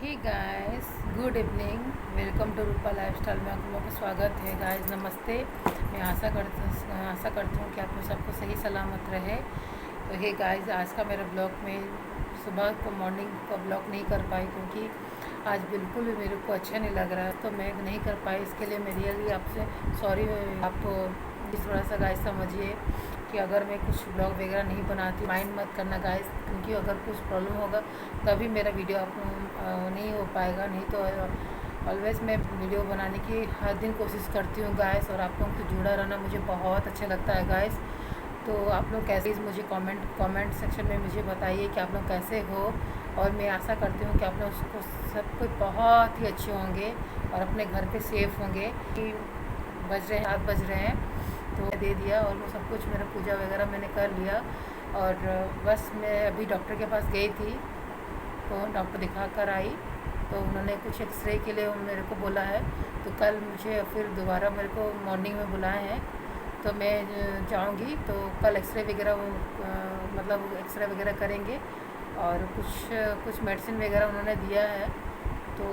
Hey guys, good evening. Welcome to Rupa lifestyle में आप लोगों का स्वागत है। गाइस नमस्ते। मैं आशा करती हूँ कि आप लोग सबको सही सलामत रहे। तो हे गाइस, आज का मेरा ब्लॉग में सुबह को मॉर्निंग का ब्लॉग नहीं कर पाई क्योंकि आज बिल्कुल भी मेरे को अच्छा नहीं लग रहा है, तो मैं नहीं कर पाई। इसके लिए मैं रियली आपसे सॉरी। आप थोड़ा सा गाइस समझिए कि अगर मैं कुछ ब्लॉग वगैरह नहीं बनाती, माइंड मत करना गाइस, क्योंकि अगर कुछ प्रॉब्लम होगा तभी मेरा वीडियो आप नहीं हो पाएगा। नहीं तो ऑलवेज़ मैं वीडियो बनाने की हर दिन कोशिश करती हूँ गाइस, और आप लोग तो जुड़ा रहना मुझे बहुत अच्छा लगता है गाइस। तो आप लोग कैसे, मुझे कमेंट सेक्शन में मुझे बताइए कि आप लोग कैसे हो। और मैं आशा करती हूँ कि आप लोग सब कुछ बहुत ही अच्छे होंगे और अपने घर पे सेफ़ होंगे। कि बज रहे हैं 7 बज रहे हैं, तो दे दिया और वो सब कुछ मेरा पूजा वगैरह मैंने कर लिया। और बस मैं अभी डॉक्टर के पास गई थी, तो डॉक्टर दिखा कर आई, तो उन्होंने कुछ एक्सरे के लिए मेरे को बोला है। तो कल मुझे फिर दोबारा मेरे को मॉर्निंग में बुलाए हैं, तो मैं जाऊंगी। तो कल एक्सरे वगैरह मतलब एक्सरे वगैरह करेंगे, और कुछ मेडिसिन वगैरह उन्होंने दिया है, तो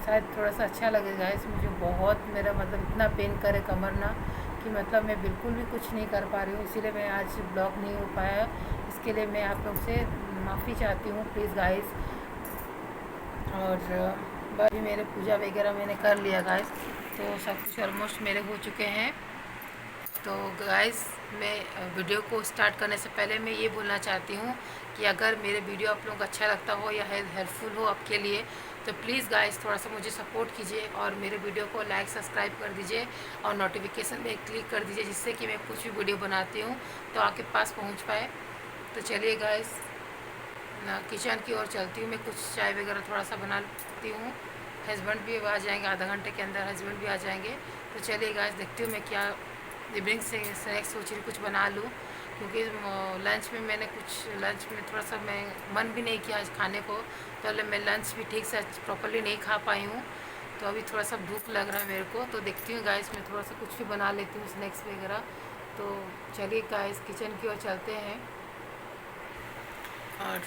शायद थोड़ा सा अच्छा लगेगा। इस मुझे बहुत मेरा मतलब इतना पेन करे कमर ना, कि मतलब मैं बिल्कुल भी कुछ नहीं कर पा रही हूँ। इसीलिए मैं आज ब्लॉग नहीं हो पाया। इसके लिए मैं आप लोग से माफ़ी चाहती हूँ, प्लीज़ गाइस। और भी मेरे पूजा वगैरह मैंने कर लिया गाइस, तो सब कुछ ऑलमोस्ट मेरे हो चुके हैं। तो गाइस, मैं वीडियो को स्टार्ट करने से पहले मैं ये बोलना चाहती हूँ कि अगर मेरे वीडियो आप लोगों को अच्छा लगता हो या हेल्पफुल हो आपके लिए, तो प्लीज़ गाइस थोड़ा सा मुझे सपोर्ट कीजिए और मेरे वीडियो को लाइक सब्सक्राइब कर दीजिए और नोटिफिकेशन में क्लिक कर दीजिए, जिससे कि मैं कुछ भी वीडियो बनाती हूँ तो आपके पास पहुँच पाए। तो चलिए गाइस, ना किचन की ओर चलती हूँ। मैं कुछ चाय वगैरह थोड़ा सा बनाती हूँ। हस्बैंड भी आ जाएंगे, आधा घंटे के अंदर हस्बैंड भी आ जाएंगे। तो चलिए गाइस, देखती हूँ मैं क्या इवनिंग से स्नैक्स सोच रही कुछ बना लूँ, क्योंकि लंच में मैंने लंच में थोड़ा सा मैं मन भी नहीं किया आज खाने को, तो मैं लंच भी ठीक से प्रॉपरली नहीं खा पाई हूँ। तो अभी थोड़ा सा भूख लग रहा है मेरे को, तो देखती हूँ गाइस मैं थोड़ा सा कुछ भी बना लेती हूँ स्नैक्स वगैरह। तो चलिए गाइस, किचन की ओर चलते हैं। और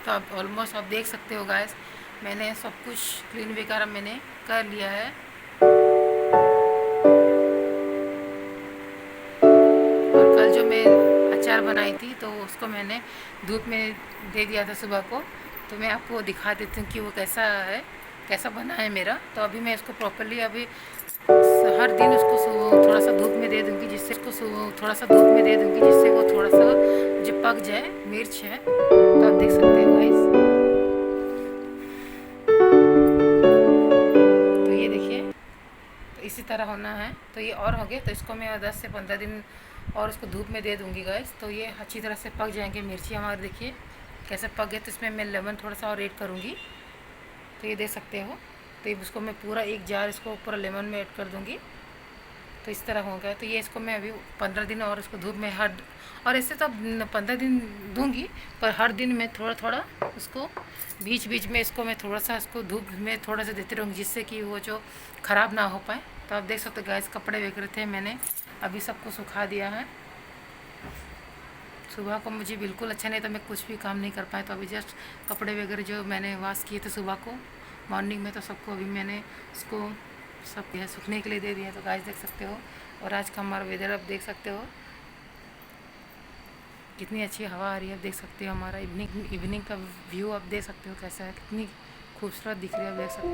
तो आप ऑलमोस्ट आप देख सकते हो गाइस, मैंने सब कुछ क्लीन वगैरह मैंने कर लिया है। और कल जो मैं अचार बनाई थी, तो उसको मैंने धूप में दे दिया था सुबह को। तो मैं आपको दिखा देती हूँ कि वो कैसा है, कैसा बना है मेरा। तो अभी मैं इसको प्रॉपरली अभी हर दिन उसको थोड़ा सा धूप में दे दूँगी, जिससे उसको थोड़ा सा धूप में दे दूँगी, जिससे वो थोड़ा सा जो पक जाए। मिर्च है, तो आप देख सकते हो गाइस। तो ये देखिए, तो इसी तरह होना है। तो ये और हो गए, तो इसको मैं 10 से 15 दिन और उसको धूप में दे दूँगी गाइस। तो ये अच्छी तरह से पक जाएंगे मिर्ची हमारे। देखिए कैसे पक गए। तो इसमें मैं लेमन थोड़ा सा और ऐड करूँगी, तो ये देख सकते हो। तो ये उसको मैं पूरा एक जार इसको पूरा लेमन में ऐड कर दूँगी। तो इस तरह हो गया। तो ये इसको मैं अभी 15 दिन और इसको धूप में और ऐसे तो 15 दिन दूंगी, पर हर दिन मैं थोड़ा थोड़ा उसको बीच बीच में इसको मैं थोड़ा सा इसको धूप में थोड़ा सा देती रहूँगी, जिससे कि वो जो ख़राब ना हो पाए। तो आप देख सकते हो गैस, कपड़े वगैरह थे मैंने अभी सबको सुखा दिया है। सुबह को मुझे बिल्कुल अच्छा नहीं था, मैं कुछ भी काम नहीं कर पाया। तो अभी जस्ट कपड़े वगैरह जो मैंने वॉश किए थे सुबह को मॉर्निंग में, तो सबको अभी मैंने उसको सब यह सूखने के लिए दे दिया। तो गाइस देख सकते हो। और आज का हमारा वेदर आप देख सकते हो, कितनी अच्छी हवा आ रही है। आप देख सकते हो हमारा इवनिंग का व्यू आप देख सकते हो कैसा है, कितनी खूबसूरत दिख रही है। आप देख सकते हो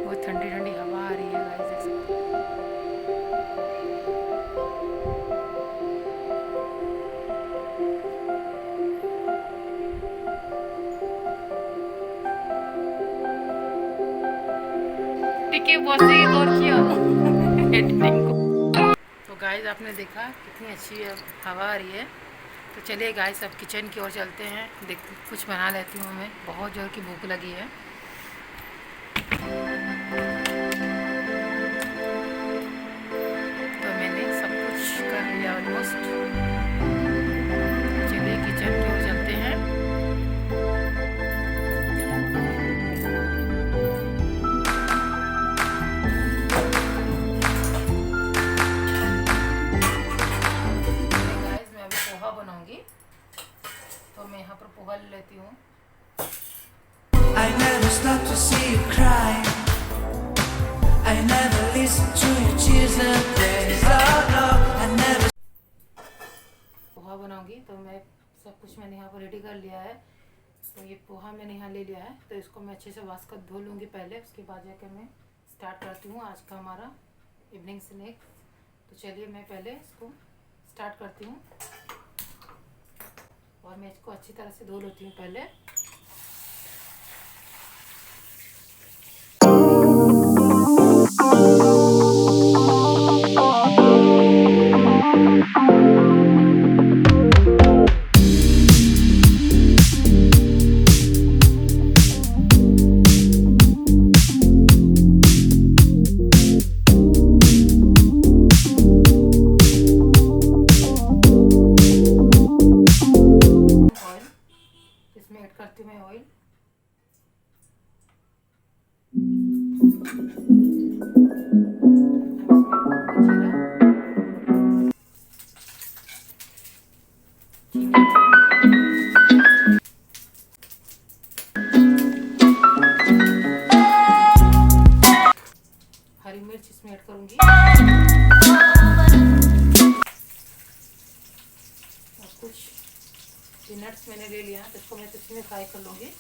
बहुत ठंडी ठंडी हवा आ रही है गाइस, देख सकते हो। टिके बॉसी और किया एडिटिंग को। तो गाइस आपने देखा कितनी अच्छी हवा आ रही है। तो चलिए गाइस, अब किचन की ओर चलते हैं। देख कुछ बना लेती हूँ, मैं बहुत जोर की भूख लगी है। तो मैंने सब कुछ कर लिया ऑलमोस्ट। चलिए किचन की ओर चलते हैं। गाइस मैं अभी पोहा बनाऊंगी। तो मैं यहाँ पर पोहा ले लेती हूँ। I never stop to see you cry. I never listen to your tears and days. Oh no, I never. Poha बनाऊंगी तो मैं सब कुछ मैंने यहाँ पर रेडी कर लिया है। तो ये पोहा मैंने यहाँ ले लिया है, तो इसको मैं अच्छे से वाश कर धो लूँगी पहले, उसके बाद जाकर मैं स्टार्ट करती हूँ आज का हमारा इवनिंग स्नैक्स। तो चलिए मैं पहले इसको स्टार्ट करती हूँ और मैं इसको अच्छी तरह से धो लेती हूँ पहले। इसमें ऐड करती हूँ मैं ऑयल। हरी मिर्च इसमें ऐड करूँगी और कुछ पीनट्स मैंने ले लिया, तो इसको मैं इसी में फ्राई कर लूँगी।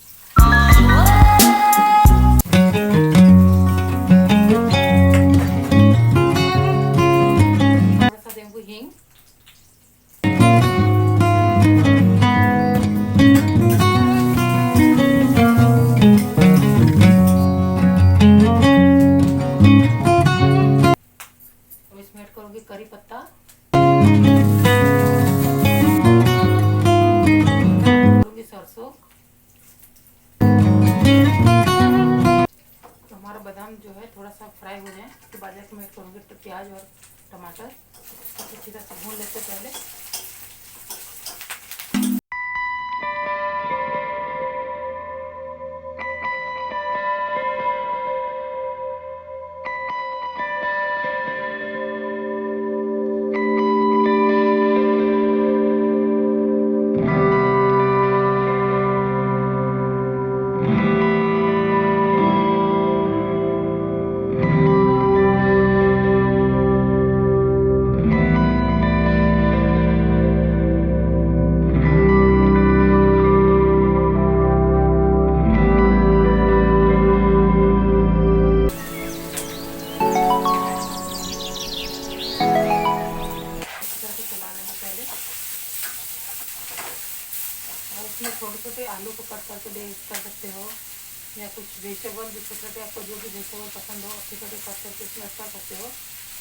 थोड़ा सा देंगे हींग, और इसमें ऐड करूँगी करी पत्ता, सरसों। तो हमारा बादाम जो है थोड़ा सा फ्राई हो जाए, उसके बाद मैं ऐड करूँगी प्याज और टमाटर। अच्छी तरह से भून लेते पहले। इसमें छोटे छोटे आलू को कट करके दे कर सकते हो, या कुछ वेजिटेबल भी छोटे छोटे, आपको जो भी वेजिटेबल पसंद हो छोटे छोटे कट करके इसमें ऐड कर सकते हो।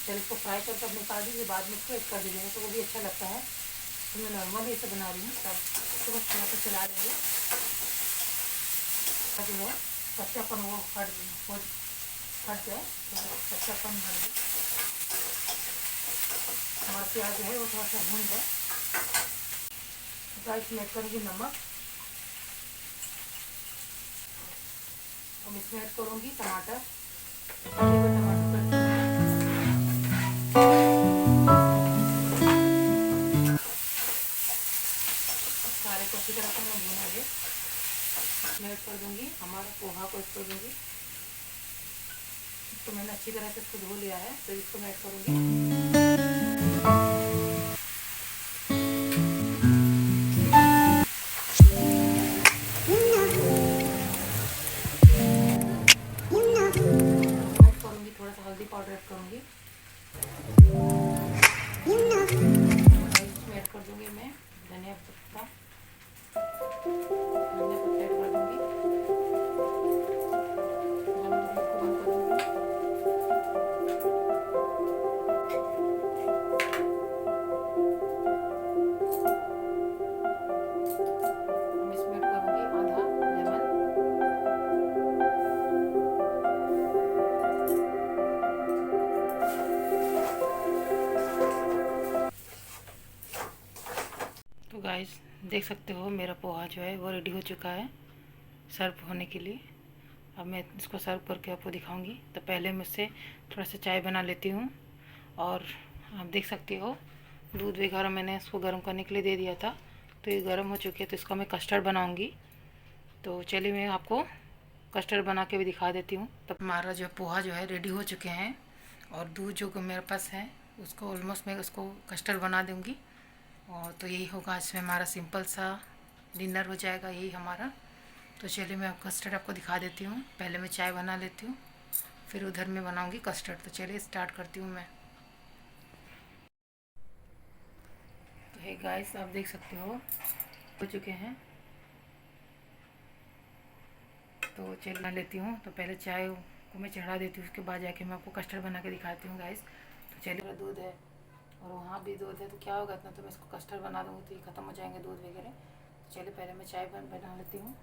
फिर इसको फ्राई करके अब निकाल दीजिए, बाद में इसको ऐड कर दीजिएगा तो वो भी अच्छा लगता है। तो मैं नॉर्मल इसे बना रही हूँ, तब इसको बस थोड़ा सा चला लेंगे, जो है कच्चापन वो हट जाए, कच्चापन हट जाए, हमारा प्याज जो है वो थोड़ा सा भून जाए। इसमें ऐड करूँगी नमक, अब इसमें ऐड करूँगी टमाटर। सारे को अच्छी तरह से मैं भूनेंगे। इसमें ऐड कर दूँगी हमारा पोहा को ऐड कर दूँगी। तो मैंने अच्छी तरह से इसको धो लिया है, तो इसको मैं ऐड करूँगी। थोड़ा सा हल्दी पाउडर ऐड करूँगी, इसमें ऐड कर दूँगी मैं धनिया पत्ता ऐड कर दूँगी। इसमें ऐड करूँगी आधा लेमन, तो गाइस देख सकते हो मेरा पोहा जो है वो रेडी हो चुका है सर्व होने के लिए। अब मैं इसको सर्व करके आपको दिखाऊंगी। तो पहले मुझसे थोड़ा सा चाय बना लेती हूँ, और आप देख सकते हो दूध वगैरह मैंने इसको गर्म करने के लिए दे दिया था, तो ये गर्म हो चुके हैं, तो इसका मैं कस्टर्ड बनाऊंगी। तो चलिए मैं आपको कस्टर्ड बना के भी दिखा देती हूँ। तब हमारा जो पोहा जो है रेडी हो चुके हैं, और दूध जो मेरे पास है उसको ऑलमोस्ट मैं उसको कस्टर्ड बना दूँगी। और तो यही होगा आज में हमारा सिंपल सा डिनर हो जाएगा यही हमारा। तो चलिए मैं कस्टर्ड आपको दिखा देती हूँ। पहले मैं चाय बना लेती हूँ, फिर उधर में बनाऊँगी कस्टर्ड। तो चलिए स्टार्ट करती हूँ मैं। तो हे गाइस, आप देख सकते हो चुके हैं। तो चलिए बना लेती हूँ। तो पहले चाय को मैं चढ़ा देती हूँ, उसके बाद जाके मैं आपको कस्टर्ड बना के दिखाती हूँ गाइस। तो चलिए, दूध है और वहाँ भी दूध है, तो क्या होगा इतना, तो मैं इसको कस्टर्ड बना दूँगी तो ये ख़त्म हो जाएंगे दूध वगैरह। तो चलिए पहले मैं चाय बना लेती हूँ।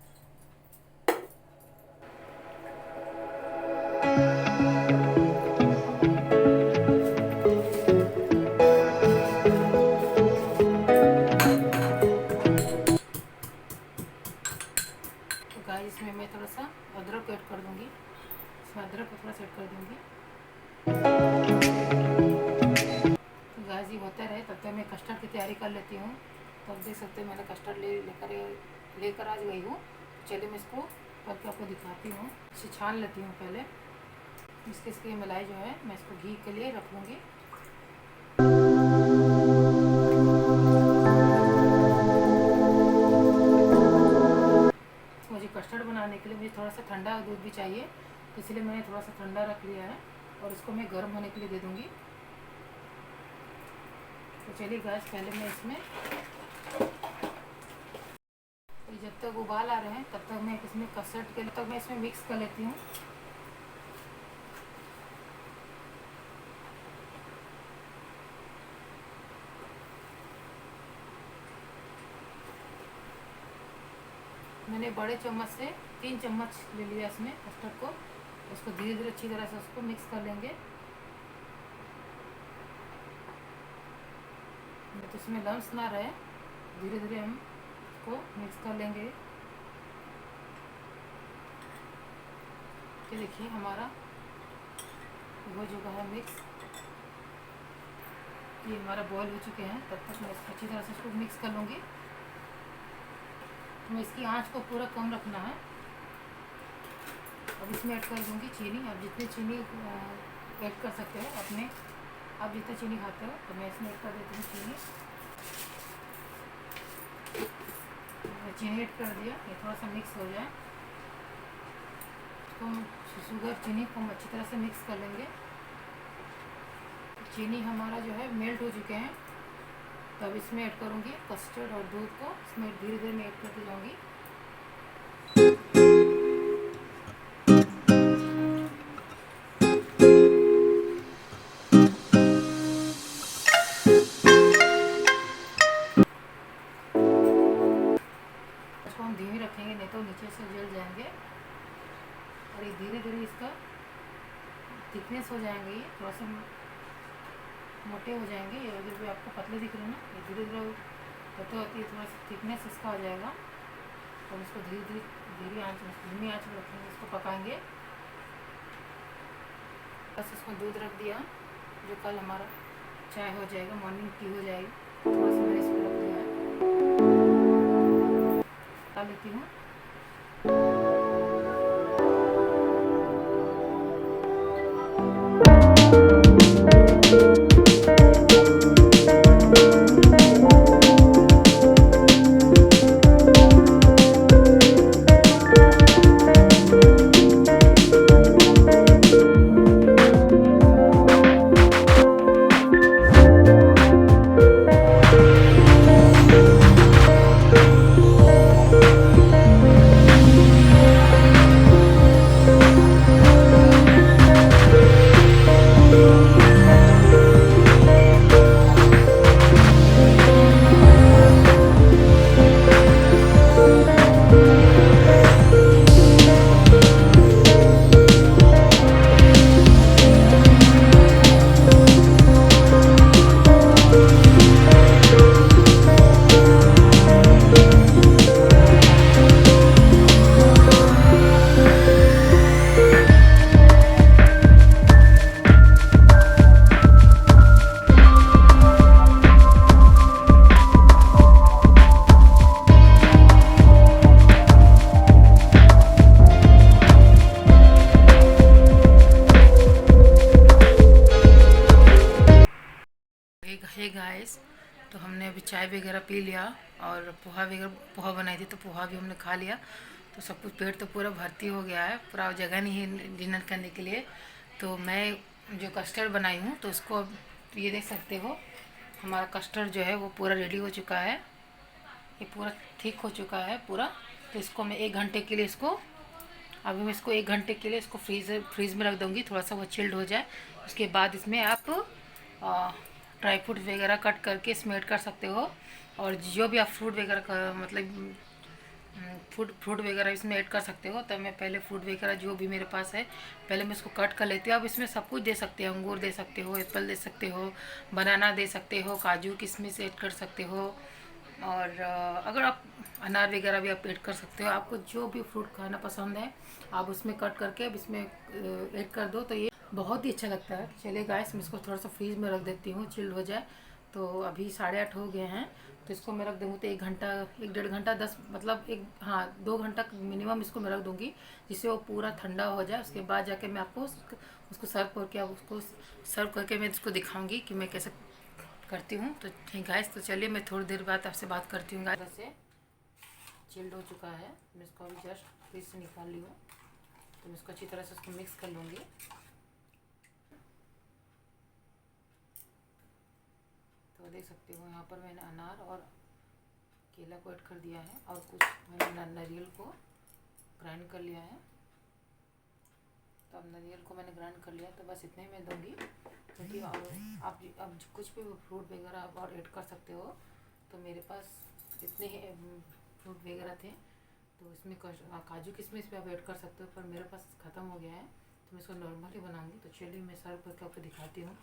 तो गाइस इसमें मैं थोड़ा सा अदरक ऐड कर दूँगी, इसमें अदरक को थोड़ा सा ऐड कर दूँगी। तो गाइस ये होता रहे, तब तक मैं कस्टर्ड की तैयारी कर लेती हूँ। तो आप देख सकते हैं मैंने कस्टर्ड लेकर आ गई हूँ। चलिए मैं इसको करके आपको दिखाती हूँ। इसे छान लेती हूँ पहले। इसकी मलाई जो है मैं इसको घी के लिए रख लूँगी। मुझे कस्टर्ड बनाने के लिए मुझे थोड़ा सा ठंडा दूध भी चाहिए, तो इसलिए मैंने थोड़ा सा ठंडा रख लिया है और इसको मैं गर्म होने के लिए दे दूँगी। तो चलिए गैस, पहले मैं इसमें जब तक उबाल आ रहे हैं तब तक मैं इसमें कस्टर्ड के तक मैं इसमें मिक्स कर लेती हूँ। मैंने बड़े चम्मच से 3 चम्मच ले लिया इसमें कस्टर्ड को। उसको धीरे धीरे अच्छी तरह से उसको मिक्स कर लेंगे। तो इसमें लम्स ना रहे, धीरे धीरे हम इसको मिक्स कर लेंगे। ये देखिए हमारा हो चुका है मिक्स, ये हमारा बॉयल हो चुके हैं। तब तक मैं इसको अच्छी तरह से इसको मिक्स कर लूँगी। तो मैं इसकी आंच को पूरा कम रखना है। अब इसमें ऐड कर दूँगी चीनी। आप जितनी चीनी ऐड कर सकते हो अपने, आप जितना चीनी खाते हो, तो मैं इसमें ऐड कर देती हूँ चीनी। चीनी ऐड कर दिया, ये थोड़ा सा मिक्स हो जाए तो शुगर चीनी को हम अच्छी तरह से मिक्स कर लेंगे। चीनी हमारा जो है मेल्ट हो चुके हैं। तब इसमें ऐड करूँगी कस्टर्ड और दूध को, इसमें धीरे धीरे मैं ऐड करती जाऊँगी। इसको हम धीमी रखेंगे, नहीं तो नीचे से जल जाएंगे। और ये धीरे धीरे इसका थिकनेस हो जाएंगे, ये थोड़ा सा मोटे हो जाएंगे। ये अगर भी आपको पतले दिख रहे हैं ना, ये धीरे धीरे होते होती है थोड़ा सा थिकनेस इसका हो जाएगा। तो इसको धीरे आंच में, धीमी आंच में रखेंगे, इसको पकाएंगे। बस इसमें दूध रख दिया, जो कल हमारा चाय हो जाएगा, मॉर्निंग टी हो जाएगी। थोड़ा सा मैंने इसको रख दिया है, डाल लेती हूँ। हमने अभी चाय वगैरह पी लिया और पोहा बनाई थी, तो पोहा भी हमने खा लिया। तो सब कुछ पेट तो पूरा भर्ती हो गया है, पूरा जगह नहीं है डिनर करने के लिए। तो मैं जो कस्टर्ड बनाई हूँ तो उसको अब ये देख सकते हो, हमारा कस्टर्ड जो है वो पूरा रेडी हो चुका है, ये पूरा ठीक हो चुका है पूरा। तो इसको मैं 1 घंटे के लिए अभी मैं इसको 1 घंटे के लिए इसको फ्रीज़ में रख दूँगी, थोड़ा सा वो चिल्ड हो जाए। उसके बाद इसमें आप ड्राई फ्रूट वगैरह कट करके इसमें ऐड कर सकते हो, और जो भी आप फ्रूट वगैरह का मतलब फ्रूट वगैरह इसमें ऐड कर सकते हो। तो मैं पहले फ्रूट वगैरह जो भी मेरे पास है पहले मैं इसको कट कर लेती हूँ। अब इसमें सब कुछ दे सकते हो, अंगूर दे सकते हो, एप्पल दे सकते हो, बनाना दे सकते हो, काजू किशमिश ऐड कर सकते हो, और अगर आप अनार वगैरह भी आप ऐड कर सकते हो। आपको जो भी फ्रूट खाना पसंद है आप उसमें कट करके अब इसमें ऐड कर दो, तो ये बहुत ही अच्छा लगता है। चलिए गाइस, मैं इसको थोड़ा सा फ्रीज में रख देती हूँ, चिल्ड हो जाए। तो अभी 8:30 हो गए हैं, तो इसको मैं रख दूँगी तो 1 घंटा 1 डेढ़ घंटा 10 मतलब 2 घंटा मिनिमम इसको मैं रख दूँगी, जिससे वो पूरा ठंडा हो जाए। उसके बाद जाके मैं आपको उसको सर्व करके मैं इसको दिखाऊंगी कि मैं कैसे करती हूँ। तो ठीक गाइस, तो चलिए मैं थोड़ी देर बाद आपसे बात करती हूँ। गाइस से चिल्ड हो चुका है, मैं इसको अभी जस्ट फ्रीज से निकाल ली हूँ। तो मैं इसको अच्छी तरह से उसको मिक्स कर लूँगी। तो देख सकते हो यहाँ पर मैंने अनार और केला को ऐड कर दिया है, और कुछ मैंने नारियल को ग्राइंड कर लिया है। तो अब नारियल को मैंने ग्राइंड कर लिया, तो बस इतने ही मैं दूँगी, क्योंकि आप कुछ भी फ्रूट वगैरह आप और ऐड कर सकते हो। तो मेरे पास इतने ही फ्रूट वगैरह थे, तो इसमें काजू किशमिश भी आप ऐड कर सकते हो, पर मेरे पास ख़त्म हो गया है, तो मैं इसको नॉर्मली बनाऊँगी। तो चलिए मैं सर्व करके आपको दिखाती हूँ।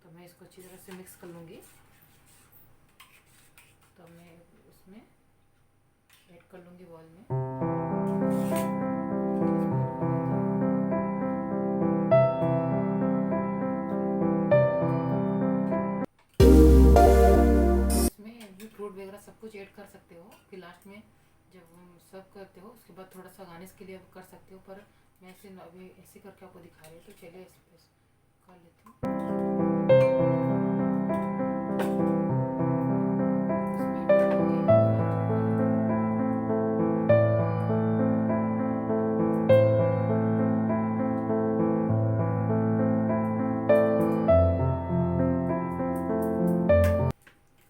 तो मैं इसको अच्छी तरह से मिक्स कर लूँगी। तो मैं उसमें ऐड कर लूँगी बॉल में। फ्रूट वगैरह सब कुछ ऐड कर सकते हो, फिर लास्ट में जब सर्व करते हो उसके बाद थोड़ा सा गार्निश के लिए आप कर सकते हो, पर मैं अभी ऐसे करके आपको दिखा रही हूँ। तो चलिए इस कर लेती हूँ।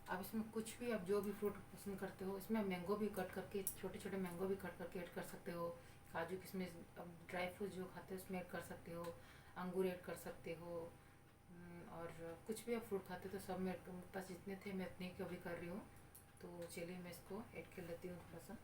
अब इसमें कुछ भी आप जो भी फ्रूट पसंद करते हो, इसमें मैंगो भी कट करके, छोटे छोटे मैंगो भी कट करके ऐड कर सकते हो, काजू किशमिश अब ड्राई फ्रूट जो खाते हो उसमें ऐड कर सकते हो, अंगूर ऐड कर सकते हो, और कुछ भी आप फ्रूट खाते हो। तो सब मेरे पास जितने थे मैं उतने की अभी कर रही हूँ। तो चलिए मैं इसको ऐड कर लेती हूँ थोड़ा सा।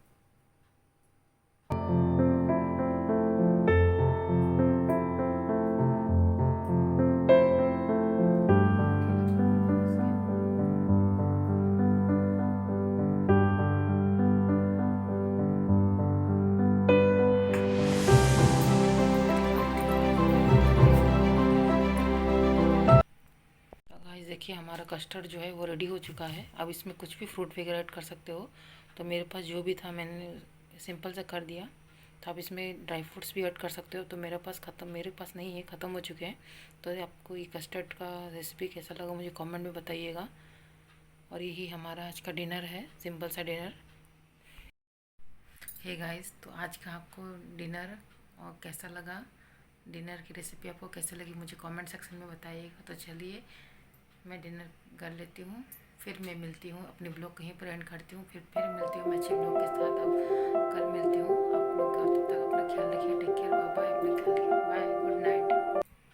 देखिए हमारा कस्टर्ड जो है वो रेडी हो चुका है। अब इसमें कुछ भी फ्रूट वगैरह ऐड कर सकते हो। तो मेरे पास जो भी था मैंने सिंपल से कर दिया। तो आप इसमें ड्राई फ्रूट्स भी ऐड कर सकते हो। तो मेरे पास नहीं है, ख़त्म हो चुके हैं। तो आपको ये कस्टर्ड का रेसिपी कैसा लगा मुझे कमेंट में बताइएगा। और यही हमारा आज का डिनर है, सिंपल सा डिनर। हे गाइस, तो आज का आपको डिनर और कैसा लगा, डिनर की रेसिपी आपको कैसे लगी मुझे कमेंट सेक्शन में बताइएगा। तो चलिए मैं डिनर कर लेती हूँ, फिर मैं मिलती हूँ, अपने ब्लॉग कहीं पर एंड करती हूँ, फिर मिलती हूँ मैं अच्छे ब्लॉग के साथ। अब